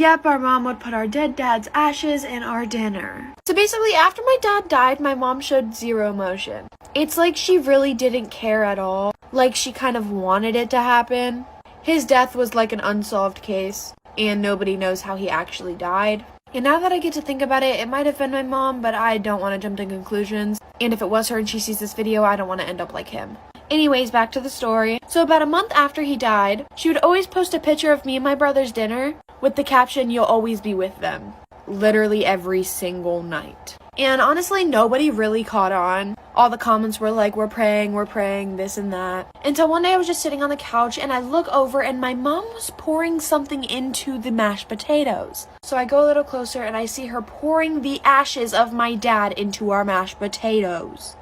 Yep, our mom would put our dead dad's ashes in our dinner. So basically, after my dad died, my mom showed zero emotion. It's like she really didn't care at all. Like she kind of wanted it to happen. His death was like an unsolved case, and nobody knows how he actually died. And now that I get to think about it, it might have been my mom, but I don't want to jump to conclusions. And if it was her and she sees this video, I don't want to end up like him. Anyways, back to the story. So about a month after he died, she would always post a picture of me and my brother's dinner with the caption, "You'll always be with them." Literally every single night. And honestly, nobody really caught on. All the comments were like, we're praying, this and that. Until one day I was just sitting on the couch and I look over and my mom was pouring something into the mashed potatoes. So I go a little closer and I see her pouring the ashes of my dad into our mashed potatoes.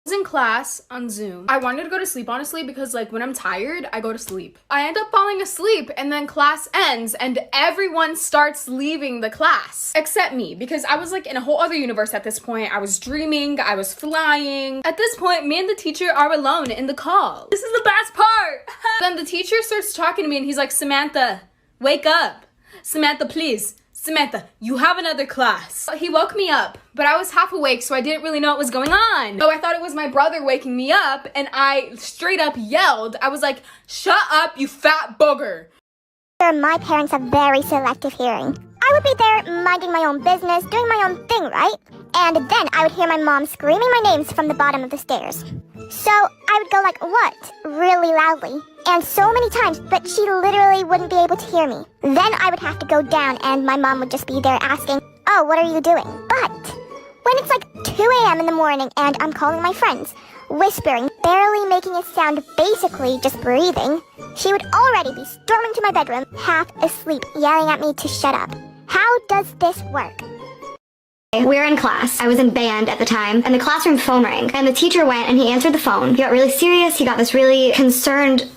I was in class on Zoom. I wanted to go to sleep, honestly, because like when I'm tired, I go to sleep. I end up falling asleep and then class ends and everyone starts leaving the class except me, because I was like in a whole other universe at this point. I was dreaming, I was flying. At this point, me and the teacher are alone in the call. This is the best part. Then the teacher starts talking to me and he's like, "Samantha, wake up. Samantha, please. Samantha, you have another class." He woke me up, but I was half awake, so I didn't really know what was going on. So I thought it was my brother waking me up, and I straight up yelled. I was like, "Shut up, you fat booger." My parents have very selective hearing. I would be there minding my own business, doing my own thing, right? And then I would hear my mom screaming my names from the bottom of the stairs. So I would go like, "What?" really loudly. And so many times, but she literally wouldn't be able to hear me. Then I would have to go down and my mom would just be there asking, "Oh, what are you doing?" But when it's like 2 a.m. in the morning and I'm calling my friends, whispering, barely making a sound, basically just breathing, she would already be storming to my bedroom, half asleep, yelling at me to shut up. How does this work? We were in class. I was in band at the time, and the classroom phone rang, and the teacher went and he answered the phone. He got really serious. He got this really concerned,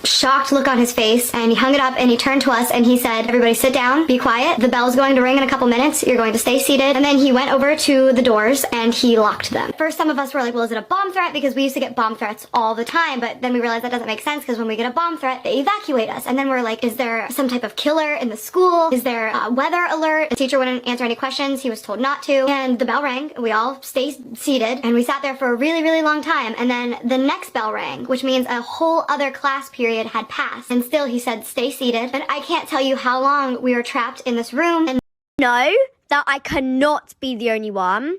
shocked look on his face, and he hung it up and he turned to us and he said, "Everybody sit down, be quiet. The bell's going to ring in a couple minutes. You're going to stay seated." And then he went over to the doors and he locked them. First, some of us were like, well, is it a bomb threat? Because we used to get bomb threats all the time, but then we realized that doesn't make sense because when we get a bomb threat, they evacuate us. And then we're like, is there some type of killer in the school? Is there a weather alert? The teacher wouldn't answer any questions. He was told not to. And the bell rang. We all stayed seated and we sat there for a really, really long time. And then the next bell rang, which means a whole other class period had passed. And still he said, "Stay seated." And I can't tell you how long we were trapped in this room. And know that I cannot be the only one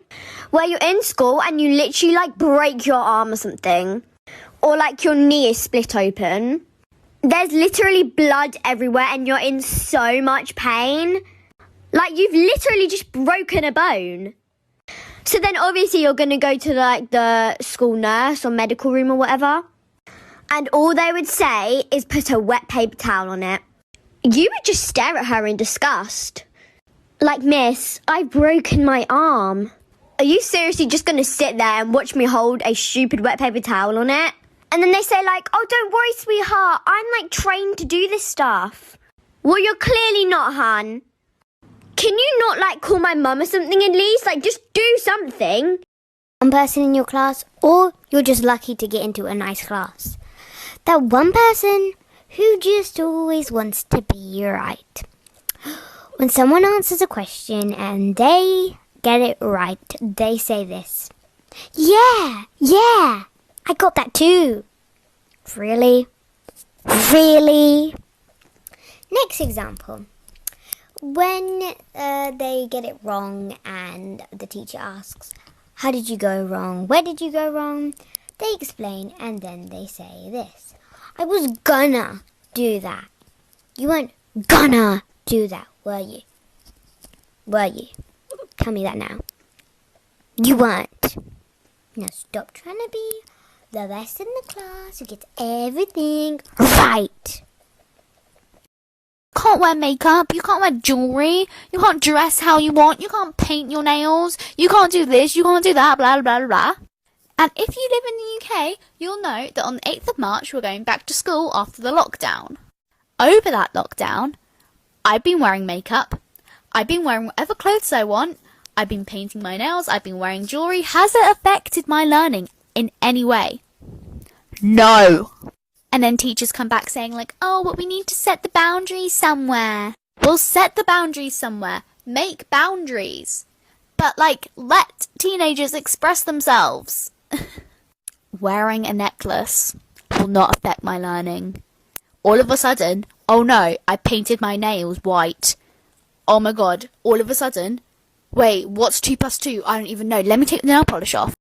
where you're in school and you literally like break your arm or something, or like your knee is split open. There's literally blood everywhere and you're in so much pain. Like you've literally just broken a bone. So then obviously you're going to go to like the school nurse or medical room or whatever. And all they would say is put a wet paper towel on it. You would just stare at her in disgust. Like, "Miss, I've broken my arm. Are you seriously just going to sit there and watch me hold a stupid wet paper towel on it?" And then they say like, "Oh, don't worry, sweetheart. I'm like trained to do this stuff." Well, you're clearly not, hun. Can you not like call my mum or something at least? Like, just do something. One person in your class, or you're just lucky to get into a nice class. That one person who just always wants to be right. When someone answers a question and they get it right, they say this: Yeah, I got that too." Really? Really? Next example. When they get it wrong and the teacher asks, "How did you go wrong? Where did you go wrong?" They explain and then they say this: "I was gonna do that." You weren't gonna do that, were you? Were you? Tell me that now. You weren't. Now stop trying to be the best in the class who gets everything right. You can't wear makeup, you can't wear jewellery, you can't dress how you want, you can't paint your nails, you can't do this, you can't do that, blah, blah, blah, blah. And if you live in the UK, you'll know that on the 8th of March we're going back to school after the lockdown. Over that lockdown, I've been wearing makeup, I've been wearing whatever clothes I want, I've been painting my nails, I've been wearing jewellery. Has it affected my learning in any way? No. And then teachers come back saying like, oh, but we need to set the boundaries somewhere. We'll set the boundaries somewhere. Make boundaries. But like, let teenagers express themselves. Wearing a necklace will not affect my learning. All of a sudden, oh no, I painted my nails white. Oh my god, all of a sudden, wait, what's 2 plus 2? I don't even know. Let me take the nail polish off.